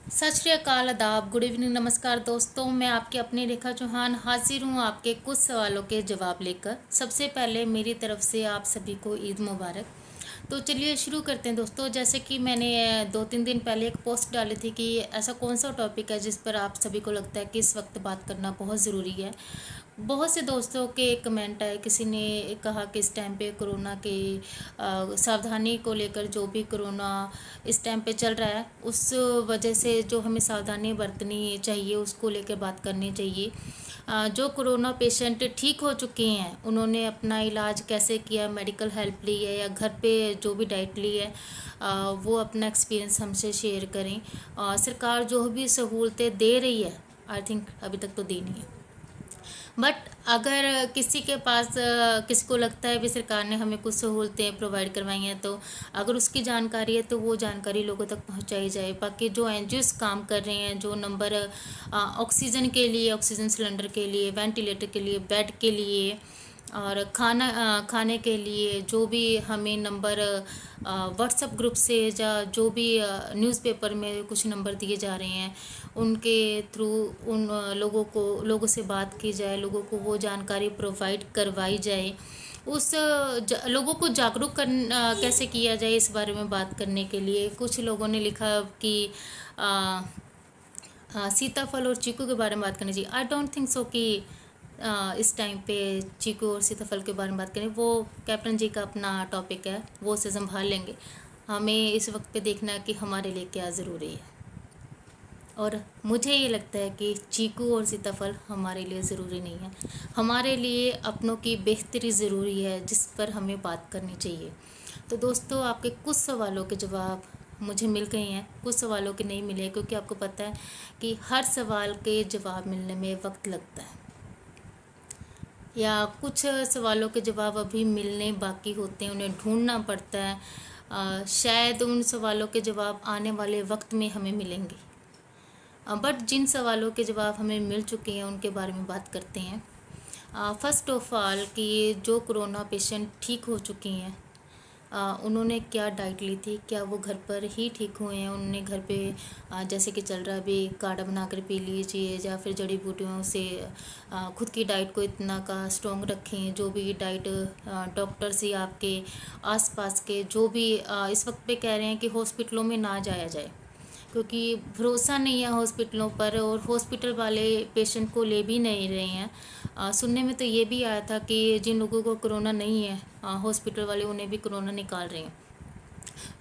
सत श्री अकाल, आदाब, गुड इवनिंग, नमस्कार दोस्तों। मैं आपकी अपनी रेखा चौहान हाजिर हूँ आपके कुछ सवालों के जवाब लेकर। सबसे पहले मेरी तरफ से आप सभी को ईद मुबारक। तो चलिए शुरू करते हैं दोस्तों। जैसे कि मैंने 2-3 दिन पहले एक पोस्ट डाली थी कि ऐसा कौन सा टॉपिक है जिस पर आप सभी को लगता है कि इस वक्त बात करना बहुत ज़रूरी है। बहुत से दोस्तों के कमेंट आए, किसी ने कहा कि इस टाइम पे कोरोना के सावधानी को लेकर, जो भी कोरोना इस टाइम पे चल रहा है उस वजह से जो हमें सावधानी बरतनी चाहिए उसको लेकर बात करनी चाहिए। जो कोरोना पेशेंट ठीक हो चुके हैं उन्होंने अपना इलाज कैसे किया, मेडिकल हेल्प ली है या घर पे जो भी डाइट ली है, वो अपना एक्सपीरियंस हमसे शेयर करें। सरकार जो भी सहूलतें दे रही है, आई थिंक अभी तक तो दी नहीं है, बट अगर किसी के पास किसी को लगता है भी सरकार ने हमें कुछ सहूलतें प्रोवाइड करवाई हैं, तो अगर उसकी जानकारी है तो वो जानकारी लोगों तक पहुंचाई जाए। बाकी जो एनजीओस काम कर रहे हैं, जो नंबर ऑक्सीजन के लिए, ऑक्सीजन सिलेंडर के लिए, वेंटिलेटर के लिए, बेड के लिए और खाने के लिए जो भी हमें नंबर व्हाट्सएप ग्रुप से या जो भी न्यूज़पेपर में कुछ नंबर दिए जा रहे हैं उनके थ्रू उन लोगों से बात की जाए, लोगों को वो जानकारी प्रोवाइड करवाई जाए। लोगों को जागरूक कैसे किया जाए इस बारे में बात करने के लिए कुछ लोगों ने लिखा कि आ, सीताफल और चीकू के बारे में बात करनी चाहिए। आई डोंट थिंक सो कि इस टाइम पे चीकू और सीताफल के बारे में बात करें। वो कैप्टन जी का अपना टॉपिक है, वो उसे संभाल लेंगे। हमें इस वक्त पे देखना है कि हमारे लिए क्या ज़रूरी है। और मुझे ये लगता है कि चीकू और सीताफल हमारे लिए ज़रूरी नहीं है। हमारे लिए अपनों की बेहतरी ज़रूरी है, जिस पर हमें बात करनी चाहिए। तो दोस्तों, आपके कुछ सवालों के जवाब मुझे मिल गए हैं, कुछ सवालों के नहीं मिले, क्योंकि आपको पता है कि हर सवाल के जवाब मिलने में वक्त लगता है, या कुछ सवालों के जवाब अभी मिलने बाकी होते हैं, उन्हें ढूंढना पड़ता है। शायद उन सवालों के जवाब आने वाले वक्त में हमें मिलेंगे, बट जिन सवालों के जवाब हमें मिल चुके हैं उनके बारे में बात करते हैं। फ़र्स्ट ऑफ ऑल कि जो कोरोना पेशेंट ठीक हो चुके हैं, उन्होंने क्या डाइट ली थी, क्या वो घर पर ही ठीक हुए हैं, उन्होंने घर पे जैसे कि चल रहा है अभी काढ़ा बनाकर पी लीजिए, या फिर जड़ी बूटियों से खुद की डाइट को इतना का स्ट्रॉन्ग रखें। जो भी डाइट डॉक्टर्स या आपके आसपास के जो भी इस वक्त पे कह रहे हैं कि हॉस्पिटलों में ना जाया जाए, क्योंकि भरोसा नहीं है हॉस्पिटलों पर, और हॉस्पिटल वाले पेशेंट को ले भी नहीं रहे हैं। सुनने में तो ये भी आया था कि जिन लोगों को कोरोना नहीं है, हॉस्पिटल वाले उन्हें भी कोरोना निकाल रहे हैं।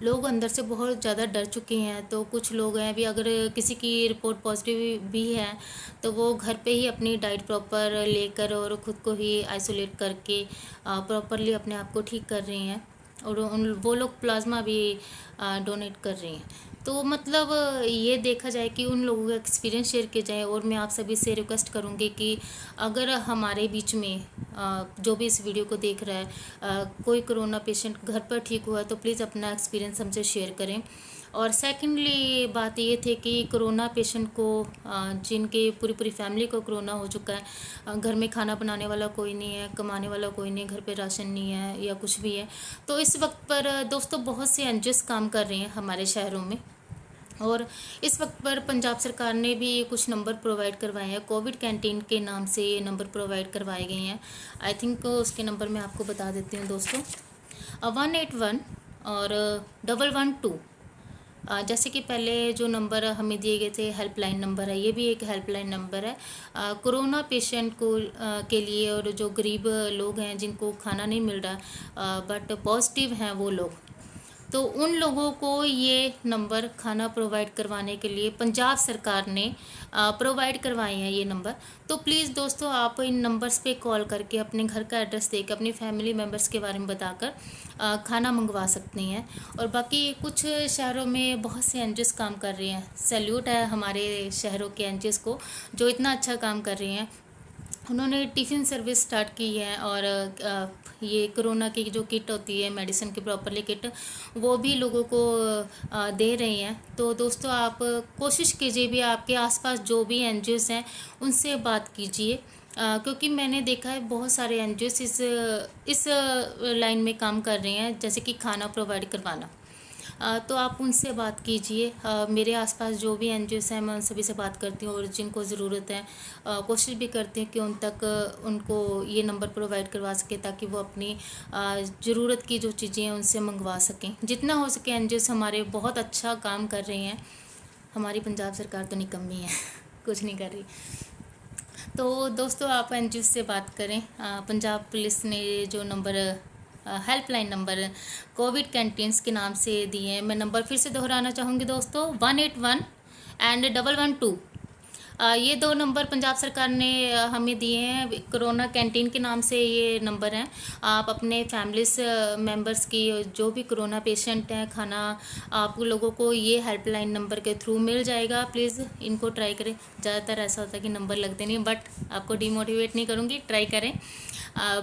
लोग अंदर से बहुत ज़्यादा डर चुके हैं। तो कुछ लोग हैं भी, अगर किसी की रिपोर्ट पॉजिटिव भी है तो वो घर पे ही अपनी डाइट प्रॉपर लेकर और ख़ुद को ही आइसोलेट करके प्रॉपरली अपने आप को ठीक कर रहे हैं, और वो लोग प्लाज्मा भी डोनेट कर रहे हैं। तो मतलब ये देखा जाए कि उन लोगों का एक्सपीरियंस शेयर किया जाए। और मैं आप सभी से रिक्वेस्ट करूँगी कि अगर हमारे बीच में जो भी इस वीडियो को देख रहा है कोई कोरोना पेशेंट घर पर ठीक हुआ है, तो प्लीज़ अपना एक्सपीरियंस हमसे शेयर करें। और सेकेंडली बात ये थी कि कोरोना पेशेंट को जिनके पूरी पूरी फैमिली को कोरोना हो चुका है, घर में खाना बनाने वाला कोई नहीं है, कमाने वाला कोई नहीं है, घर पे राशन नहीं है या कुछ भी है, तो इस वक्त पर दोस्तों बहुत से एनजीओस काम कर रहे हैं हमारे शहरों में। और इस वक्त पर पंजाब सरकार ने भी कुछ नंबर प्रोवाइड करवाए हैं, कोविड कैंटीन के नाम से ये नंबर प्रोवाइड करवाए गए हैं। आई थिंक उसके नंबर मैं आपको बता देती हूँ दोस्तों। 181 और 112। जैसे कि पहले जो नंबर हमें दिए गए थे हेल्पलाइन नंबर है, ये भी एक हेल्पलाइन नंबर है कोरोना पेशेंट को के लिए, और जो गरीब लोग हैं जिनको खाना नहीं मिल रहा बट पॉजिटिव हैं वो लोग, तो उन लोगों को ये नंबर खाना प्रोवाइड करवाने के लिए पंजाब सरकार ने प्रोवाइड करवाए हैं ये नंबर। तो प्लीज़ दोस्तों, आप इन नंबर्स पे कॉल करके अपने घर का एड्रेस देकर अपनी फैमिली मेम्बर्स के बारे में बताकर खाना मंगवा सकते हैं। और बाकी कुछ शहरों में बहुत से एनजीओस काम कर रहे हैं, सैल्यूट है हमारे शहरों के एनजीओस को जो इतना अच्छा काम कर रहे हैं। उन्होंने टिफ़िन सर्विस स्टार्ट की है, और ये कोरोना की जो किट होती है मेडिसिन की प्रॉपरली किट, वो भी लोगों को दे रहे हैं। तो दोस्तों, आप कोशिश कीजिए भी आपके आसपास जो भी एनजीओस हैं उनसे बात कीजिए, क्योंकि मैंने देखा है बहुत सारे एनजीओस इस लाइन में काम कर रहे हैं, जैसे कि खाना प्रोवाइड करवाना। तो आप उनसे बात कीजिए। मेरे आसपास जो भी एनजीओस हैं मैं उन सभी से बात करती हूँ, और जिनको ज़रूरत है कोशिश भी करती हूँ कि उन तक उनको ये नंबर प्रोवाइड करवा सके, ताकि वो अपनी ज़रूरत की जो चीज़ें हैं उनसे मंगवा सकें। जितना हो सके एनजीओस हमारे बहुत अच्छा काम कर रहे हैं। हमारी पंजाब सरकार तो निकम्मी है कुछ नहीं कर रही। तो दोस्तों आप एनजीओ से बात करें। पंजाब पुलिस ने जो number helpline number Covid canteens के नाम से दिए हैं, मैं नंबर फिर से दोहराना चाहूँगी दोस्तों, 181 एंड 112। ये 2 नंबर पंजाब सरकार ने हमें दिए हैं। कोरोना कैंटीन के नाम से ये नंबर हैं। आप अपने फैमिलीज मेंबर्स की जो भी कोरोना पेशेंट हैं, खाना आप लोगों को ये हेल्पलाइन नंबर के थ्रू मिल जाएगा। प्लीज़ इनको ट्राई करें। ज़्यादातर ऐसा होता है कि नंबर लगते नहीं, बट आपको डिमोटिवेट नहीं करूँगी, ट्राई करें।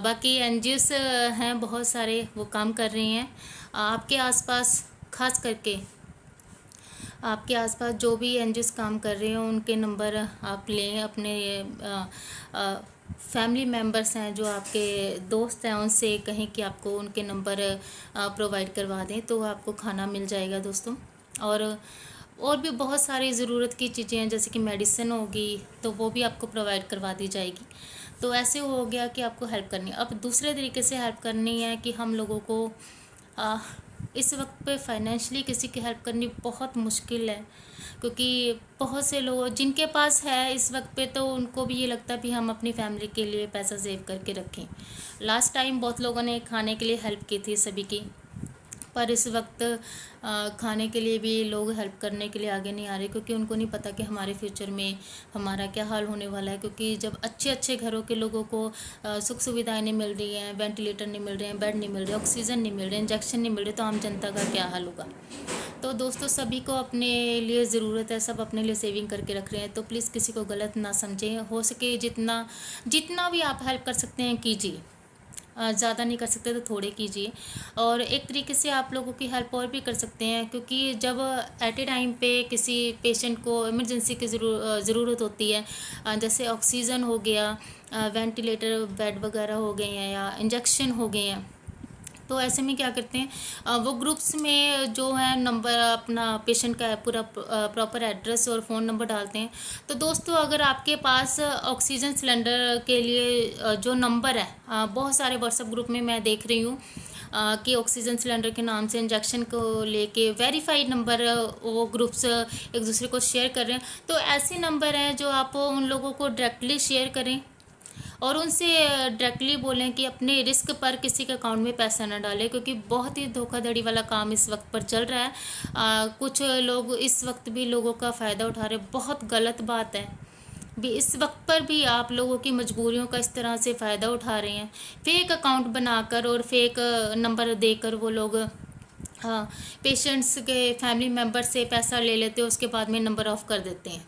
बाकी एनजीओस हैं बहुत सारे, वो काम कर रही हैं। आपके आसपास खास करके आपके आसपास जो भी एनजीओस काम कर रहे हैं उनके नंबर आप लें। अपने फैमिली मेम्बर्स हैं जो आपके दोस्त हैं, उनसे कहें कि आपको उनके नंबर प्रोवाइड करवा दें, तो आपको खाना मिल जाएगा दोस्तों। और भी बहुत सारी ज़रूरत की चीज़ें हैं, जैसे कि मेडिसिन होगी तो वो भी आपको प्रोवाइड करवा दी जाएगी। तो ऐसे हो गया कि आपको हेल्प करनी है। अब दूसरे तरीके से हेल्प करनी है कि हम लोगों को इस वक्त पे फाइनेंशियली किसी की हेल्प करनी बहुत मुश्किल है, क्योंकि बहुत से लोग जिनके पास है इस वक्त पे, तो उनको भी ये लगता है भी हम अपनी फैमिली के लिए पैसा सेव करके रखें। लास्ट टाइम बहुत लोगों ने खाने के लिए हेल्प की थी सभी की, पर इस वक्त खाने के लिए भी लोग हेल्प करने के लिए आगे नहीं आ रहे, क्योंकि उनको नहीं पता कि हमारे फ्यूचर में हमारा क्या हाल होने वाला है। क्योंकि जब अच्छे अच्छे घरों के लोगों को सुख सुविधाएं नहीं मिल रही हैं, वेंटिलेटर नहीं मिल रहे हैं, बेड नहीं मिल रहे, ऑक्सीजन नहीं मिल रहे, इंजेक्शन नहीं मिल रहे, तो आम जनता का क्या हाल होगा। तो दोस्तों सभी को अपने लिए ज़रूरत है, सब अपने लिए सेविंग करके रख रहे हैं, तो प्लीज़ किसी को गलत ना समझें। हो सके जितना जितना भी आप हेल्प कर सकते हैं कीजिए। ज़्यादा नहीं कर सकते तो थोड़े कीजिए। और एक तरीके से आप लोगों की हेल्प और भी कर सकते हैं, क्योंकि जब एट ए टाइम पे किसी पेशेंट को इमरजेंसी की ज़रूरत होती है, जैसे ऑक्सीजन हो गया, वेंटिलेटर बेड वगैरह हो गए हैं, या इंजेक्शन हो गए हैं, तो ऐसे में क्या करते हैं वो ग्रुप्स में जो है नंबर अपना पेशेंट का पूरा प्रॉपर एड्रेस और फ़ोन नंबर डालते हैं। तो दोस्तों अगर आपके पास ऑक्सीजन सिलेंडर के लिए जो नंबर है, बहुत सारे व्हाट्सएप ग्रुप में मैं देख रही हूँ कि ऑक्सीजन सिलेंडर के नाम से इंजेक्शन को लेके वेरीफाइड नंबर वो ग्रुप्स एक दूसरे को शेयर कर रहे हैं। तो ऐसे नंबर हैं जो आप उन लोगों को डायरेक्टली शेयर करें और उनसे डायरेक्टली बोलें कि अपने रिस्क पर किसी के अकाउंट में पैसा ना डालें, क्योंकि बहुत ही धोखाधड़ी वाला काम इस वक्त पर चल रहा है। कुछ लोग इस वक्त भी लोगों का फ़ायदा उठा रहे हैं, बहुत गलत बात है। भी इस वक्त पर भी आप लोगों की मजबूरियों का इस तरह से फ़ायदा उठा रहे हैं, फेक अकाउंट बनाकर और फेक नंबर देकर वो लोग पेशेंट्स के फैमिली मेम्बर से पैसा ले लेते हैं, उसके बाद में नंबर ऑफ कर देते हैं।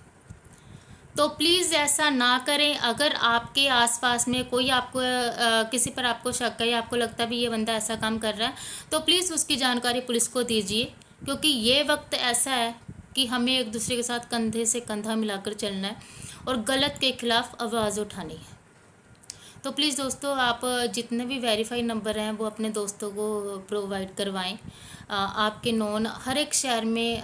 तो प्लीज़ ऐसा ना करें। अगर आपके आसपास में कोई आपको किसी पर आपको शक है या आपको लगता है भी ये बंदा ऐसा काम कर रहा है, तो प्लीज़ उसकी जानकारी पुलिस को दीजिए, क्योंकि ये वक्त ऐसा है कि हमें एक दूसरे के साथ कंधे से कंधा मिलाकर चलना है और गलत के खिलाफ आवाज़ उठानी है। तो प्लीज़ दोस्तों आप जितने भी वेरीफाई नंबर हैं वो अपने दोस्तों को प्रोवाइड करवाएं। आपके नॉन हर एक शहर में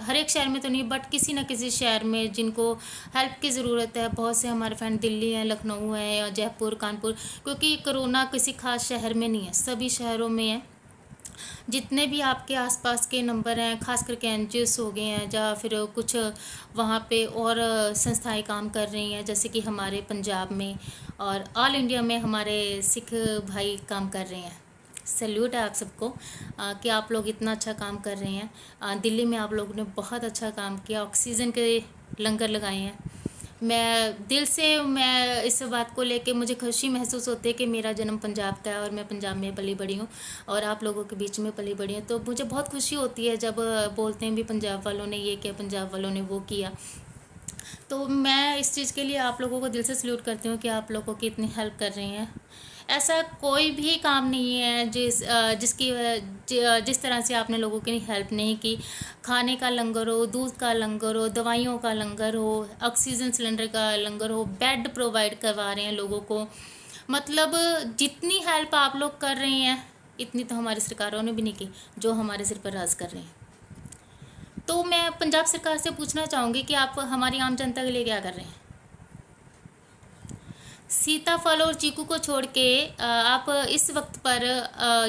तो नहीं, बट किसी न किसी शहर में जिनको हेल्प की ज़रूरत है, बहुत से हमारे फ्रेंड दिल्ली हैं, लखनऊ है, या जयपुर, कानपुर, क्योंकि कोरोना किसी खास शहर में नहीं है, सभी शहरों में है। जितने भी आपके आसपास के नंबर हैं, खास करके एनजीओस हो गए हैं, या फिर कुछ वहाँ पे और संस्थाएं काम कर रही हैं, जैसे कि हमारे पंजाब में और ऑल इंडिया में हमारे सिख भाई काम कर रहे हैं। सैल्यूट है आप सबको कि आप लोग इतना अच्छा काम कर रहे हैं। दिल्ली में आप लोगों ने बहुत अच्छा काम किया, ऑक्सीजन के लंगर लगाए हैं। मैं इस बात को लेके मुझे खुशी महसूस होती है कि मेरा जन्म पंजाब का है और मैं पंजाब में पली बड़ी हूँ और आप लोगों के बीच में पली बड़ी हूँ। तो मुझे बहुत खुशी होती है जब बोलते हैं भी पंजाब वालों ने ये किया, पंजाब वालों ने वो किया। तो मैं इस चीज़ के लिए आप लोगों को दिल से सल्यूट करती हूँ कि आप लोगों की इतनी हेल्प कर रहे हैं। ऐसा कोई भी काम नहीं है जिस तरह से आपने लोगों की हेल्प नहीं की। खाने का लंगर हो, दूध का लंगर हो, दवाइयों का लंगर हो, ऑक्सीजन सिलेंडर का लंगर हो, बेड प्रोवाइड करवा रहे हैं लोगों को। मतलब जितनी हेल्प आप लोग कर रहे हैं इतनी तो हमारी सरकारों ने भी नहीं की जो हमारे सिर पर राज कर रहे हैं। तो मैं पंजाब सरकार से पूछना चाहूँगी कि आप हमारी आम जनता के लिए क्या कर रहे हैं। सीताफल और चीकू को छोड़ के आप इस वक्त पर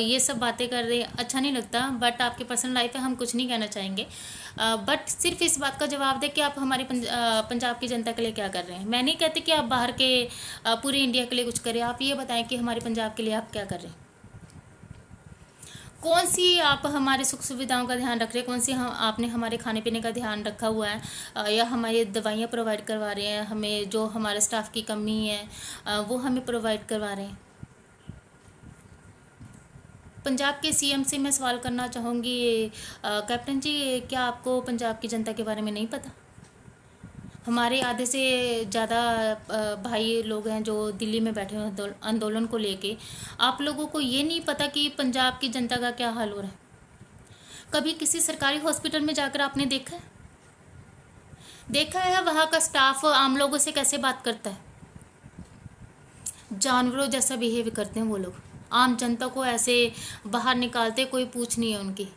ये सब बातें कर रहे हैं, अच्छा नहीं लगता। बट आपकी पर्सनल लाइफ है, हम कुछ नहीं कहना चाहेंगे। बट सिर्फ इस बात का जवाब दें कि आप हमारे पंजाब की जनता के लिए क्या कर रहे हैं। मैं नहीं कहती कि आप बाहर के पूरे इंडिया के लिए कुछ करें, आप ये बताएं कि हमारे पंजाब के लिए आप क्या कर रहे हैं। कौन सी आप हमारे सुख सुविधाओं का ध्यान रख रहे हैं, कौन सी आपने हमारे खाने पीने का ध्यान रखा हुआ है, या हमारी दवाइयाँ प्रोवाइड करवा रहे हैं, हमें जो हमारे स्टाफ की कमी है वो हमें प्रोवाइड करवा रहे हैं। पंजाब के सीएम से मैं सवाल करना चाहूँगी, कैप्टन जी क्या आपको पंजाब की जनता के बारे में नहीं पता। हमारे आधे से ज़्यादा भाई लोग हैं जो दिल्ली में बैठे हुए आंदोलन को लेके। आप लोगों को ये नहीं पता कि पंजाब की जनता का क्या हाल हो रहा है। कभी किसी सरकारी हॉस्पिटल में जाकर आपने देखा है वहाँ का स्टाफ आम लोगों से कैसे बात करता है। जानवरों जैसा बिहेव करते हैं वो लोग, आम जनता को ऐसे बाहर निकालते, कोई पूछ नहीं है उनकी।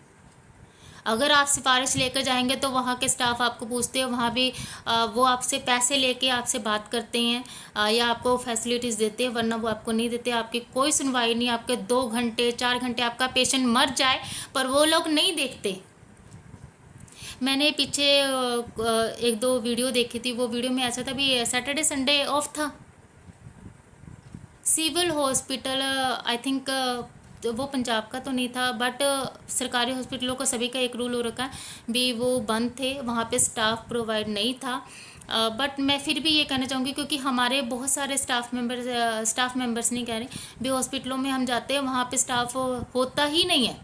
अगर आप सिफारिश लेकर जाएंगे तो वहाँ के स्टाफ आपको पूछते हैं, वहाँ भी वो आपसे पैसे लेके आपसे बात करते हैं या आपको फैसिलिटीज़ देते हैं, वरना वो आपको नहीं देते। आपकी कोई सुनवाई नहीं, आपके 2 घंटे 4 घंटे आपका पेशेंट मर जाए पर वो लोग नहीं देखते। मैंने पीछे 1-2 वीडियो देखी थी, वो वीडियो में ऐसा था भी सैटरडे संडे ऑफ था, सिविल हॉस्पिटल आई थिंक तो वो पंजाब का तो नहीं था, बट सरकारी हॉस्पिटलों का सभी का एक रूल हो रखा है भी वो बंद थे, वहाँ पे स्टाफ प्रोवाइड नहीं था। बट मैं फिर भी ये कहना चाहूँगी क्योंकि हमारे बहुत सारे स्टाफ मेंबर्स नहीं कह रहे भी, हॉस्पिटलों में हम जाते हैं वहाँ पे स्टाफ होता ही नहीं है,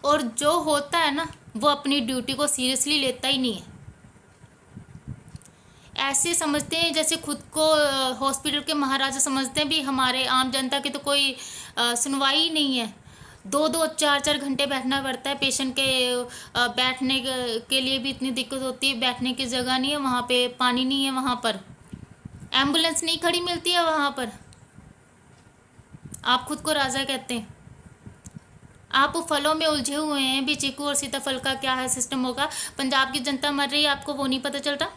और जो होता है ना वो अपनी ड्यूटी को सीरियसली लेता ही नहीं है। ऐसे समझते हैं जैसे खुद को हॉस्पिटल के महाराजा समझते हैं भी, हमारे आम जनता की तो कोई सुनवाई ही नहीं है। 2-2 4-4 घंटे बैठना पड़ता है पेशेंट के, बैठने के लिए भी इतनी दिक्कत होती है, बैठने की जगह नहीं है वहाँ पे, पानी नहीं है वहाँ पर, एम्बुलेंस नहीं खड़ी मिलती है वहाँ पर। आप खुद को राजा कहते हैं, आप फलों में उलझे हुए हैं भी, चीकू और सीताफल का क्या है सिस्टम होगा। पंजाब की जनता मर रही है, आपको वो नहीं पता चलता।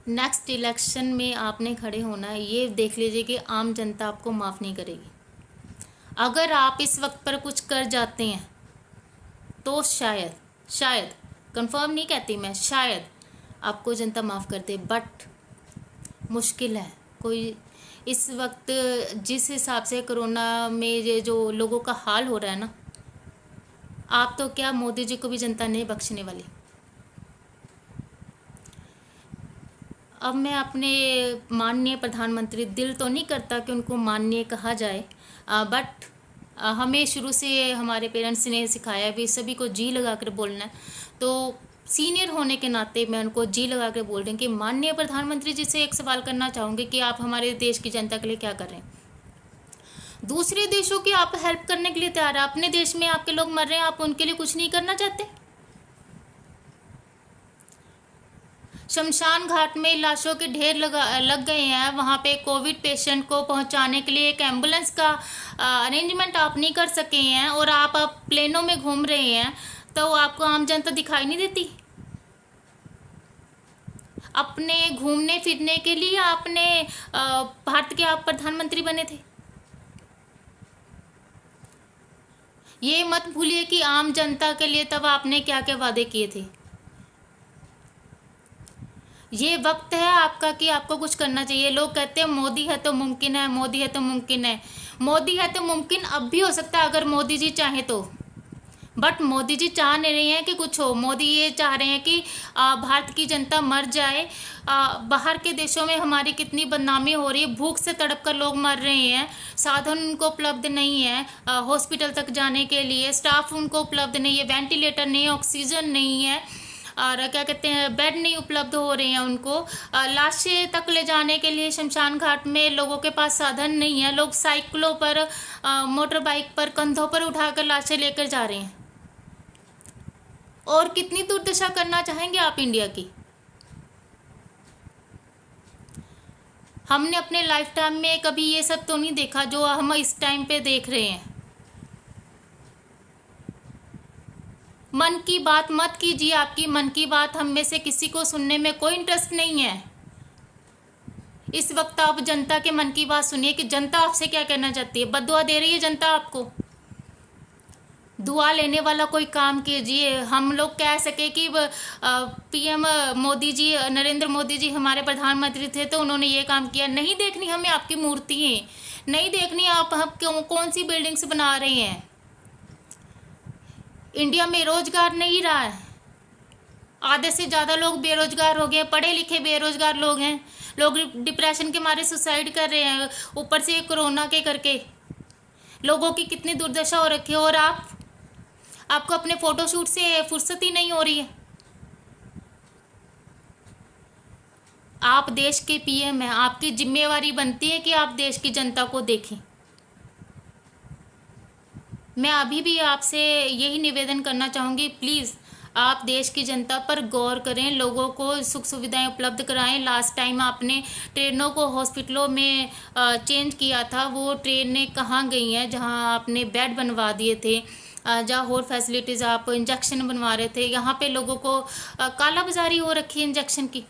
नेक्स्ट इलेक्शन में आपने खड़े होना है, ये देख लीजिए कि आम जनता आपको माफ़ नहीं करेगी। अगर आप इस वक्त पर कुछ कर जाते हैं तो शायद कंफर्म नहीं कहती मैं, शायद आपको जनता माफ़ कर दे, बट मुश्किल है। कोई इस वक्त जिस हिसाब से कोरोना में ये जो लोगों का हाल हो रहा है ना, आप तो क्या मोदी जी को भी जनता नहीं बख्शने वाली। अब मैं अपने माननीय प्रधानमंत्री, दिल तो नहीं करता कि उनको माननीय कहा जाए, बट हमें शुरू से हमारे पेरेंट्स ने सिखाया भी सभी को जी लगा कर बोलना है, तो सीनियर होने के नाते मैं उनको जी लगा कर बोल रही हूँ कि माननीय प्रधानमंत्री जी से एक सवाल करना चाहूँगी कि आप हमारे देश की जनता के लिए क्या कर रहे हैं। दूसरे देशों की आप हेल्प करने के लिए तैयार है, अपने देश में आपके लोग मर रहे हैं, आप उनके लिए कुछ नहीं करना चाहते। शमशान घाट में लाशों के ढेर लग गए हैं, वहाँ पे कोविड पेशेंट को पहुँचाने के लिए एक एम्बुलेंस का अरेंजमेंट आप नहीं कर सके हैं, और आप प्लेनों में घूम रहे हैं, तो आपको आम जनता दिखाई नहीं देती। अपने घूमने फिरने के लिए आपने भारत के आप प्रधानमंत्री बने थे। ये मत भूलिए कि आम जनता के लिए तब आपने क्या क्या वादे किए थे। ये वक्त है आपका कि आपको कुछ करना चाहिए। लोग कहते हैं मोदी है तो मुमकिन है, मोदी है तो मुमकिन है। मोदी है तो मुमकिन अब भी हो सकता है अगर मोदी जी चाहें तो, बट मोदी जी चाह नहीं रहे हैं कि कुछ हो। मोदी ये चाह रहे हैं कि भारत की जनता मर जाए। बाहर के देशों में हमारी कितनी बदनामी हो रही है, भूख से तड़प कर लोग मर रहे हैं, साधन उनको उपलब्ध नहीं है हॉस्पिटल तक जाने के लिए, स्टाफ उनको उपलब्ध नहीं है, वेंटिलेटर नहीं है, ऑक्सीजन नहीं है, और क्या कहते हैं बेड नहीं उपलब्ध हो रहे हैं उनको, लाशें तक ले जाने के लिए शमशान घाट में लोगों के पास साधन नहीं है। लोग साइकिलों पर, मोटर बाइक पर, कंधों पर उठाकर लाशें लेकर जा रहे हैं। और कितनी दुर्दशा करना चाहेंगे आप इंडिया की। हमने अपने लाइफ टाइम में कभी ये सब तो नहीं देखा जो हम इस टाइम पे देख रहे हैं। मन की बात मत कीजिए, आपकी मन की बात हम में से किसी को सुनने में कोई इंटरेस्ट नहीं है। इस वक्त आप जनता के मन की बात सुनिए कि जनता आपसे क्या कहना चाहती है। बद्दुआ दे रही है जनता आपको, दुआ लेने वाला कोई काम कीजिए। हम लोग कह सके कि पीएम मोदी जी, नरेंद्र मोदी जी हमारे प्रधानमंत्री थे तो उन्होंने ये काम किया। नहीं देखनी हमें आपकी मूर्तियाँ, नहीं देखनी आप हम कौन सी बिल्डिंग्स बना रहे हैं। इंडिया में रोजगार नहीं रहा है, आधे से ज़्यादा लोग बेरोजगार हो गए, पढ़े लिखे बेरोजगार लोग हैं। लोग डिप्रेशन के मारे सुसाइड कर रहे हैं, ऊपर से कोरोना के करके लोगों की कितनी दुर्दशा हो रखी है। और आपको अपने फोटोशूट से फुर्सत ही नहीं हो रही है। आप देश के पीएम हैं, आपकी जिम्मेवारी बनती है कि आप देश की जनता को देखें। मैं अभी भी आपसे यही निवेदन करना चाहूँगी, प्लीज़ आप देश की जनता पर गौर करें, लोगों को सुख सुविधाएं उपलब्ध कराएं। लास्ट टाइम आपने ट्रेनों को हॉस्पिटलों में चेंज किया था, वो ट्रेनें कहाँ गई हैं जहां आपने बेड बनवा दिए थे, जहाँ और फैसिलिटीज़, आप इंजेक्शन बनवा रहे थे। यहाँ पे लोगों को काला बाजारी हो रखी है इंजेक्शन की।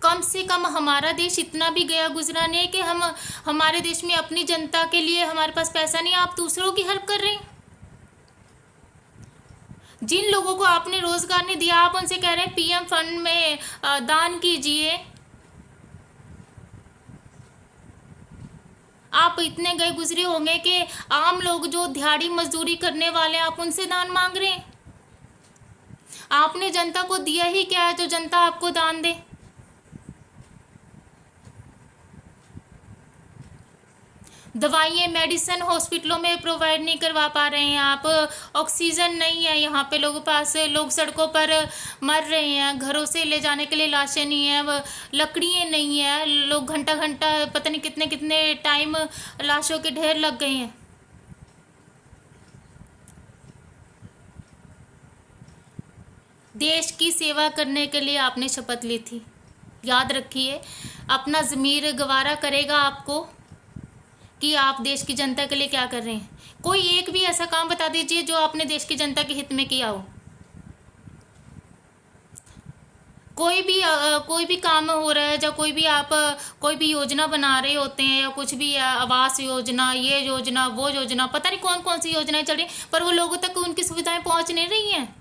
कम से कम हमारा देश इतना भी गया गुजरा नहीं है कि हमारे देश में अपनी जनता के लिए हमारे पास पैसा नहीं है, आप दूसरों की हेल्प कर रहे हैं। जिन लोगों को आपने रोजगार नहीं दिया, आप उनसे कह रहे हैं पीएम फंड में दान कीजिए। आप इतने गए गुजरे होंगे कि आम लोग जो दिहाड़ी मजदूरी करने वाले हैं, आप उनसे दान मांग रहे हैं। आपने जनता को दिया ही क्या है जो जनता आपको दान दे। दवाइयाँ मेडिसिन हॉस्पिटलों में प्रोवाइड नहीं करवा पा रहे हैं आप। ऑक्सीजन नहीं है यहाँ पे, लोगों पास, लोग सड़कों पर मर रहे हैं। घरों से ले जाने के लिए लाशें नहीं है, लकड़ियाँ नहीं है। लोग घंटा घंटा पता नहीं कितने कितने टाइम लाशों के ढेर लग गए हैं। देश की सेवा करने के लिए आपने शपथ ली थी, याद रखिए। अपना ज़मीर गवारा करेगा आपको कि आप देश की जनता के लिए क्या कर रहे हैं। कोई एक भी ऐसा काम बता दीजिए जो आपने देश की जनता के हित में किया हो। कोई भी काम हो रहा है, या कोई भी आप कोई भी योजना बना रहे होते हैं, या कुछ भी आवास योजना, ये योजना, वो योजना, पता नहीं कौन कौन सी योजनाएं चल रही, पर वो लोगों तक उनकी सुविधाएं पहुंच नहीं रही हैं।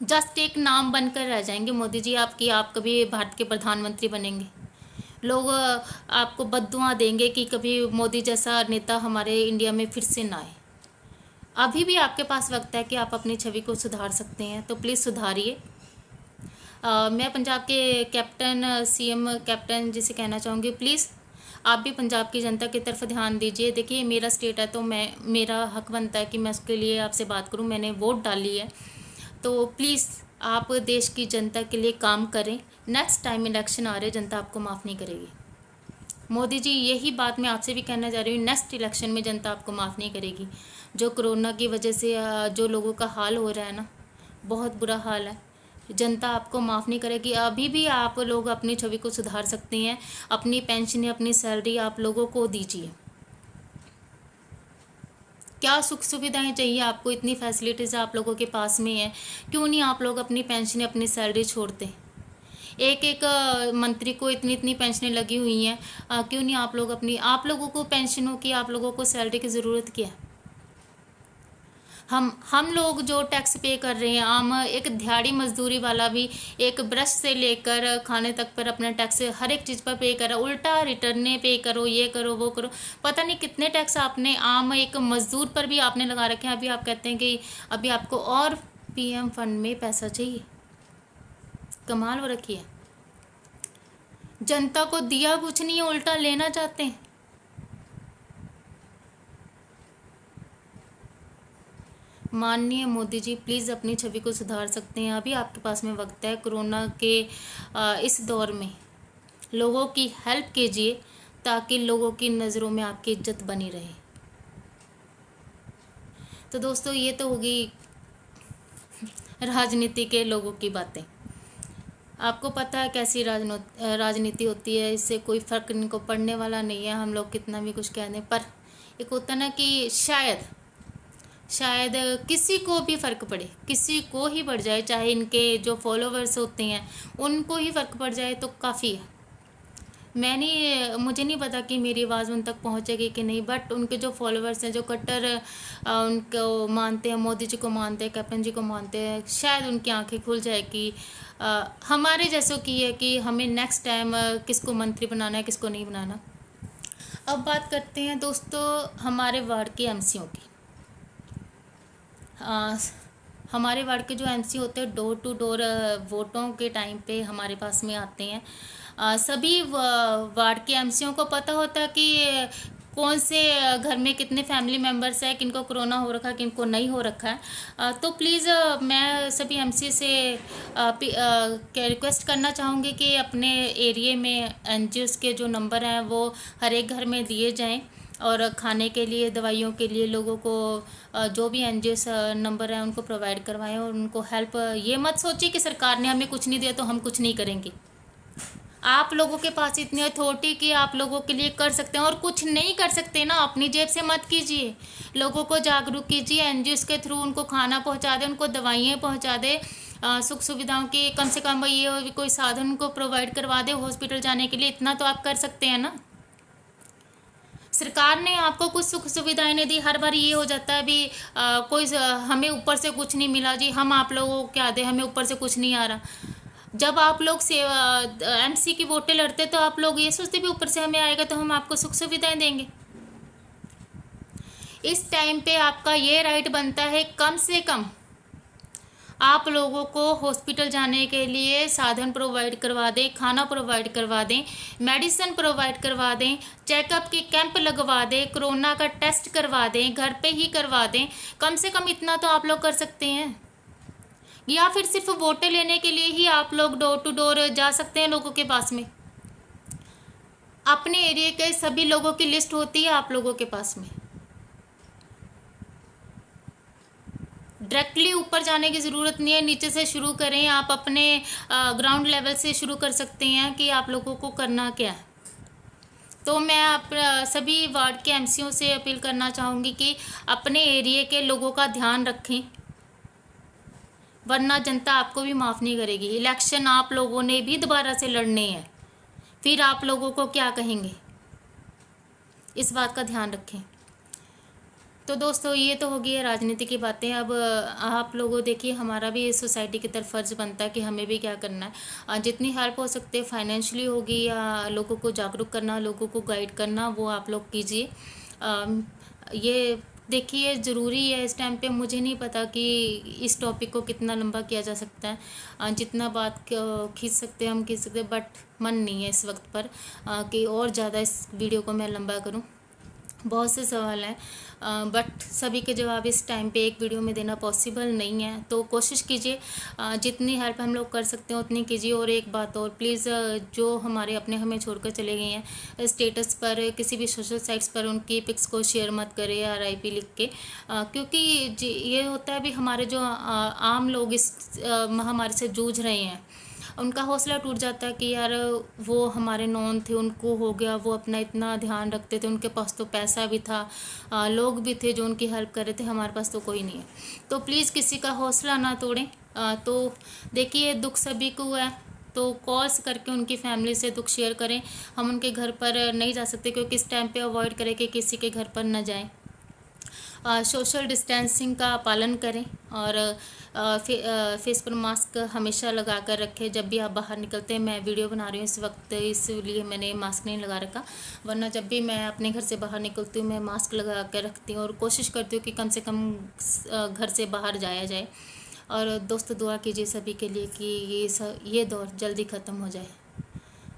जस्ट एक नाम बनकर रह जाएंगे मोदी जी आपकी। आप कभी भारत के प्रधानमंत्री बनेंगे, लोग आपको बद्दुआ देंगे कि कभी मोदी जैसा नेता हमारे इंडिया में फिर से ना आए। अभी भी आपके पास वक्त है कि आप अपनी छवि को सुधार सकते हैं, तो प्लीज़ सुधारिए। मैं पंजाब के कैप्टन, सीएम कैप्टन जी से कहना चाहूँगी, प्लीज़ आप भी पंजाब की जनता की तरफ ध्यान दीजिए। देखिए, मेरा स्टेट है तो मेरा हक बनता है कि मैं उसके लिए आपसे बात करूँ। मैंने वोट डाली है, तो प्लीज़ आप देश की जनता के लिए काम करें। नेक्स्ट टाइम इलेक्शन आ रहे, जनता आपको माफ़ नहीं करेगी। मोदी जी, यही बात मैं आपसे भी कहना चाह रही हूँ, नेक्स्ट इलेक्शन में जनता आपको माफ़ नहीं करेगी। जो कोरोना की वजह से जो लोगों का हाल हो रहा है ना, बहुत बुरा हाल है, जनता आपको माफ़ नहीं करेगी। अभी भी आप लोग अपनी छवि को सुधार सकते हैं। अपनी पेंशन, अपनी सैलरी आप लोगों को दीजिए। क्या सुख सुविधाएं चाहिए आपको, इतनी फैसिलिटीज़ आप लोगों के पास में है, क्यों नहीं आप लोग अपनी पेंशन, अपनी सैलरी छोड़ते। एक एक मंत्री को इतनी इतनी पेंशनें लगी हुई हैं, क्यों नहीं आप लोग आप लोगों को पेंशनों की, आप लोगों को सैलरी की ज़रूरत क्या है। हम लोग जो टैक्स पे कर रहे हैं, आम एक दिहाड़ी मजदूरी वाला भी एक ब्रश से लेकर खाने तक पर अपना टैक्स हर एक चीज़ पर पे कर रहा है। उल्टा रिटर्ने पे करो, ये करो, वो करो, पता नहीं कितने टैक्स आपने आम एक मजदूर पर भी आपने लगा रखे हैं। अभी आप कहते हैं कि अभी आपको और पीएम फंड में पैसा चाहिए। कमाल हो रखी है। जनता को दिया कुछ नहीं है, उल्टा लेना चाहते हैं। माननीय मोदी जी, प्लीज़ अपनी छवि को सुधार सकते हैं। अभी आपके पास में वक्त है। कोरोना के इस दौर में लोगों की हेल्प कीजिए, ताकि लोगों की नज़रों में आपकी इज्जत बनी रहे। तो दोस्तों, ये तो होगी राजनीति के लोगों की बातें। आपको पता है कैसी राजनीति होती है, इससे कोई फ़र्क इनको पड़ने वाला नहीं है, हम लोग कितना भी कुछ कह दें। पर एक होता ना कि शायद शायद किसी को भी फ़र्क पड़े, किसी को ही पड़ जाए, चाहे इनके जो फॉलोवर्स होते हैं उनको ही फ़र्क पड़ जाए तो काफ़ी है। मुझे नहीं पता कि मेरी आवाज़ उन तक पहुंचेगी कि नहीं, बट उनके जो फॉलोवर्स हैं, जो कट्टर उनको मानते हैं, मोदी जी को मानते हैं, कैप्टन जी को मानते हैं, शायद उनकी आंखें खुल जाए कि हमारे जैसों की है कि हमें नेक्स्ट टाइम किसको मंत्री बनाना है, किसको नहीं बनाना। अब बात करते हैं दोस्तों हमारे वार्ड के एमसीओ की। आ, हमारे वार्ड के जो एमसी होते हैं, डोर टू डोर वोटों के टाइम पे हमारे पास में आते हैं। सभी वार्ड के एमसीओ को पता होता है कि कौन से घर में कितने फैमिली मेम्बर्स हैं, किनको कोरोना हो रखा है, किनको नहीं हो रखा है। तो प्लीज़ मैं सभी एमसी से रिक्वेस्ट करना चाहूँगी कि अपने एरिए में एनजीओस के जो नंबर हैं वो हर एक घर में दिए जाएं, और खाने के लिए, दवाइयों के लिए लोगों को जो भी एनजीओस नंबर है उनको प्रोवाइड करवाएं, और उनको हेल्प। ये मत सोचिए कि सरकार ने हमें कुछ नहीं दिया तो हम कुछ नहीं करेंगे। आप लोगों के पास इतनी अथॉरिटी कि आप लोगों के लिए कर सकते हैं, और कुछ नहीं कर सकते ना, अपनी जेब से मत कीजिए। लोगों को जागरूक कीजिए, एनजीओस के थ्रू उनको खाना पहुंचा दें, उनको दवाइयाँ पहुंचा दें, सुख सुविधाओं की कम से कम ये कोई साधन उनको प्रोवाइड करवा दे हॉस्पिटल जाने के लिए। इतना तो आप कर सकते हैं ना। सरकार ने आपको कुछ सुख सुविधाएं नहीं दी। हर बार ये हो जाता है भी हमें ऊपर से कुछ नहीं मिला जी, हम आप लोगों को क्या दें, हमें ऊपर से कुछ नहीं आ रहा। जब आप लोग एमसी की वोटें लड़ते तो आप लोग ये सोचते भी ऊपर से हमें आएगा तो हम आपको सुख सुविधाएं देंगे। इस टाइम पे आपका ये राइट बनता है कम से कम आप लोगों को हॉस्पिटल जाने के लिए साधन प्रोवाइड करवा दें, खाना प्रोवाइड करवा दें, मेडिसिन प्रोवाइड करवा दें, चेकअप के कैंप लगवा दें, कोरोना का टेस्ट करवा दें, घर पे ही करवा दें। कम से कम इतना तो आप लोग कर सकते हैं। या फिर सिर्फ वोटें लेने के लिए ही आप लोग डोर टू डोर जा सकते हैं लोगों के पास में। अपने एरिया के सभी लोगों की लिस्ट होती है आप लोगों के पास में। डायरेक्टली ऊपर जाने की ज़रूरत नहीं है, नीचे से शुरू करें। आप अपने ग्राउंड लेवल से शुरू कर सकते हैं कि आप लोगों को करना क्या है। तो मैं सभी वार्ड के एमसीओ से अपील करना चाहूँगी कि अपने एरिया के लोगों का ध्यान रखें, वरना जनता आपको भी माफ़ नहीं करेगी। इलेक्शन आप लोगों ने भी दोबारा से लड़ने हैं, फिर आप लोगों को क्या कहेंगे, इस बात का ध्यान रखें। तो दोस्तों ये तो होगी राजनीति की बातें। अब आप लोगों देखिए, हमारा भी सोसाइटी की तरफ फ़र्ज़ बनता है कि हमें भी क्या करना है। जितनी हेल्प हो सकती है फाइनेंशियली होगी, या लोगों को जागरूक करना, लोगों को गाइड करना, वो आप लोग कीजिए। ये देखिए ज़रूरी है इस टाइम पे। मुझे नहीं पता कि इस टॉपिक को कितना लंबा किया जा सकता है। जितना बात खींच सकते हैं हम खींच सकते हैं, बट मन नहीं है इस वक्त पर कि और ज़्यादा इस वीडियो को मैं लंबा करूं। बहुत से सवाल हैं, बट सभी के जवाब इस टाइम पे एक वीडियो में देना पॉसिबल नहीं है। तो कोशिश कीजिए, जितनी हेल्प हम लोग कर सकते हैं उतनी कीजिए। और एक बात और, प्लीज़ जो हमारे अपने हमें छोड़कर चले गए हैं, स्टेटस पर, किसी भी सोशल साइट्स पर उनकी पिक्स को शेयर मत करें RIP लिख के, क्योंकि ये होता है भी हमारे जो आम लोग इस महामारी से जूझ रहे हैं, उनका हौसला टूट जाता है कि यार वो हमारे नॉन थे, उनको हो गया, वो अपना इतना ध्यान रखते थे, उनके पास तो पैसा भी था, लोग भी थे जो उनकी हेल्प कर रहे थे, हमारे पास तो कोई नहीं है। तो प्लीज़ किसी का हौसला ना तोड़ें। तो देखिए, दुख सभी को है, तो कॉल्स करके उनकी फैमिली से दुख शेयर करें। हम उनके घर पर नहीं जा सकते, क्योंकि इस टाइम पे अवॉइड करें कि किसी के घर पर न जाएं। सोशल डिस्टेंसिंग का पालन करें, और फेस पर मास्क हमेशा लगा कर रखें जब भी आप बाहर निकलते हैं। मैं वीडियो बना रही हूँ इस वक्त, इसलिए मैंने मास्क नहीं लगा रखा, वरना जब भी मैं अपने घर से बाहर निकलती हूँ मैं मास्क लगा कर रखती हूँ, और कोशिश करती हूँ कि कम से कम घर से बाहर जाया जाए। और दोस्तों दुआ कीजिए सभी के लिए कि ये दौर जल्दी ख़त्म हो जाए,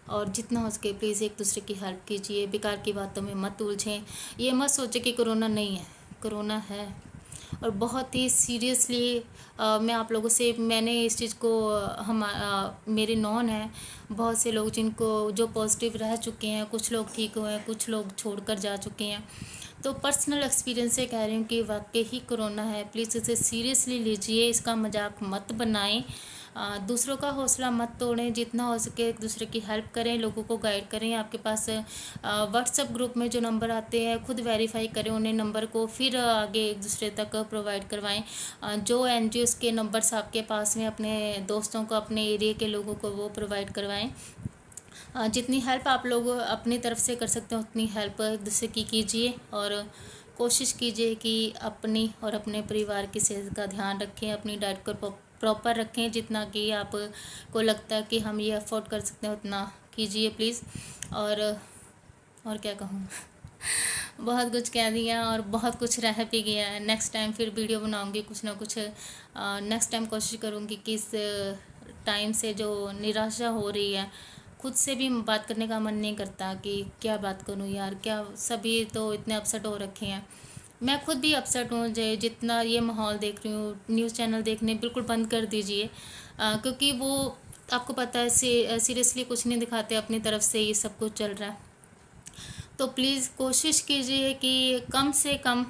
और जितना हो सके प्लीज़ एक दूसरे की हेल्प कीजिए। बेकार की बातों में मत उलझें। ये मत सोचें कि कोरोना नहीं है, कोरोना है, और बहुत ही सीरियसली मैं आप लोगों से, मैंने इस चीज़ को मेरे नॉन हैं बहुत से लोग जिनको जो पॉजिटिव रह चुके हैं, कुछ लोग ठीक हुए हैं, कुछ लोग छोड़कर जा चुके हैं। तो पर्सनल एक्सपीरियंस से कह रही हूँ कि वाकई ही कोरोना है। प्लीज़ इसे सीरियसली लीजिए, इसका मजाक मत बनाएं। दूसरों का हौसला मत तोड़ें, जितना हो सके एक दूसरे की हेल्प करें, लोगों को गाइड करें। आपके पास व्हाट्सएप ग्रुप में जो नंबर आते हैं खुद वेरीफाई करें उन्हें नंबर को, फिर आगे एक दूसरे तक प्रोवाइड करवाएं। जो एनजीओज़ के नंबर्स आपके पास में अपने दोस्तों को, अपने एरिया के लोगों को वो प्रोवाइड करवाएं। जितनी हेल्प आप लोग अपनी तरफ से कर सकते हो उतनी हेल्प एक दूसरे की कीजिए, और कोशिश कीजिए कि अपनी और अपने परिवार की सेहत का ध्यान रखें, अपनी डाइट को प्रॉपर रखें। जितना कि आपको लगता है कि हम ये अफोर्ड कर सकते हैं उतना कीजिए प्लीज़। और क्या कहूँ बहुत कुछ कह दिया और बहुत कुछ रह भी गया है। नेक्स्ट टाइम फिर वीडियो बनाऊंगी कुछ ना कुछ। नेक्स्ट टाइम कोशिश करूँगी कि इस टाइम से जो निराशा हो रही है, खुद से भी बात करने का मन नहीं करता कि क्या बात करूँ यार, क्या सभी तो इतने अपसेट हो रखे हैं। मैं खुद भी अपसेट हूँ। जितना ये माहौल देख रही हूँ, न्यूज़ चैनल देखने बिल्कुल बंद कर दीजिए, क्योंकि वो आपको पता है सीरियसली कुछ नहीं दिखाते, अपनी तरफ से ये सब कुछ चल रहा है। तो प्लीज़ कोशिश कीजिए कि कम से कम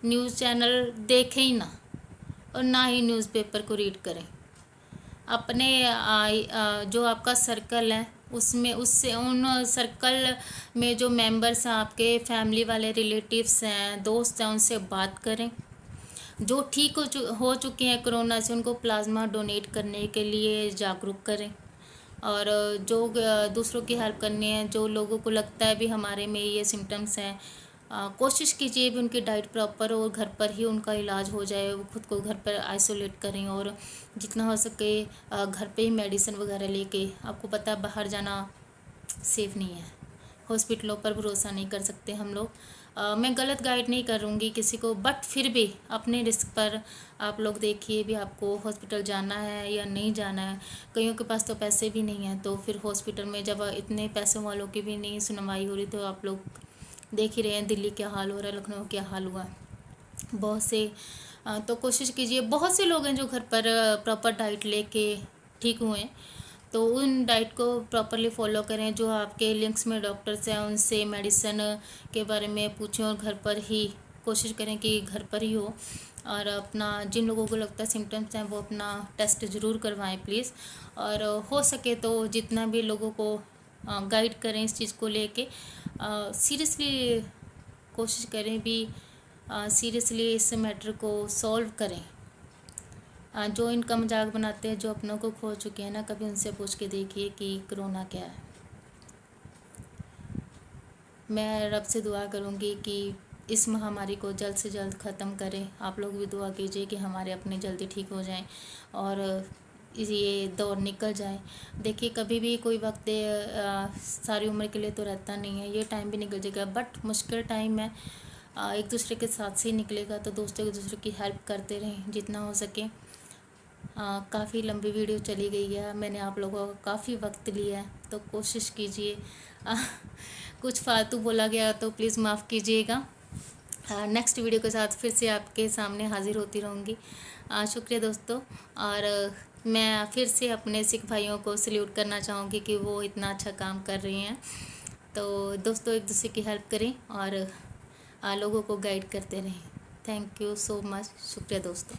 न्यूज़ चैनल देखें ही ना, और ना ही न्यूज़पेपर को रीड करें। अपने जो आपका सर्कल है उसमें, उससे उन सर्कल में जो मेंबर्स हैं आपके, फैमिली वाले, रिलेटिव्स हैं, दोस्त हैं, उनसे बात करें। जो ठीक हो चुके हैं कोरोना से, उनको प्लाज्मा डोनेट करने के लिए जागरूक करें। और जो दूसरों की हेल्प करनी है, जो लोगों को लगता है भी हमारे में ये सिम्टम्स हैं, कोशिश कीजिए भी उनकी डाइट प्रॉपर और घर पर ही उनका इलाज हो जाए। वो खुद को घर पर आइसोलेट करें, और जितना हो सके घर पे ही मेडिसिन वगैरह लेके। आपको पता है बाहर जाना सेफ़ नहीं है, हॉस्पिटलों पर भरोसा नहीं कर सकते हम लोग। मैं गलत गाइड नहीं करूँगी किसी को, बट फिर भी अपने रिस्क पर आप लोग देखिए भी आपको हॉस्पिटल जाना है या नहीं जाना है। कईयों के पास तो पैसे भी नहीं हैं, तो फिर हॉस्पिटल में जब इतने पैसों वालों की भी नहीं सुनवाई हो रही, तो आप लोग देख ही रहे हैं दिल्ली क्या हाल हो रहा है, लखनऊ क्या हाल हुआ। बहुत से तो कोशिश कीजिए, बहुत से लोग हैं जो घर पर प्रॉपर डाइट लेके ठीक हुए हैं, तो उन डाइट को प्रॉपरली फॉलो करें। जो आपके लिंक्स में डॉक्टर्स हैं उनसे मेडिसिन के बारे में पूछें, और घर पर ही कोशिश करें कि घर पर ही हो। और अपना जिन लोगों को लगता है सिम्टम्स हैं वो अपना टेस्ट ज़रूर करवाएं प्लीज़। और हो सके तो जितना भी लोगों को गाइड करें इस चीज़ को लेके, सीरियसली कोशिश करें भी, सीरियसली इस मैटर को सॉल्व करें। जो इनका मजाक बनाते हैं, जो अपनों को खो चुके हैं ना, कभी उनसे पूछ के देखिए कि कोरोना क्या है। मैं रब से दुआ करूँगी कि इस महामारी को जल्द से जल्द ख़त्म करें। आप लोग भी दुआ कीजिए कि हमारे अपने जल्दी ठीक हो जाएं और ये दौर निकल जाए। देखिए कभी भी कोई वक्त सारी उम्र के लिए तो रहता नहीं है, ये टाइम भी निकल जाएगा, बट मुश्किल टाइम है, एक दूसरे के साथ से ही निकलेगा। तो दोस्तों एक दूसरे की हेल्प करते रहें जितना हो सके। काफ़ी लंबी वीडियो चली गई है, मैंने आप लोगों को काफ़ी वक्त लिया है, तो कोशिश कीजिए। कुछ फालतू बोला गया तो प्लीज़ माफ़ कीजिएगा। नेक्स्ट वीडियो के साथ फिर से आपके सामने हाज़िर होती रहूँगी। शुक्रिया दोस्तों। और मैं फिर से अपने सिख भाइयों को सल्यूट करना चाहूँगी कि वो इतना अच्छा काम कर रहे हैं। तो दोस्तों एक दूसरे की हेल्प करें और लोगों को गाइड करते रहें। Thank you so much. शुक्रिया दोस्तों।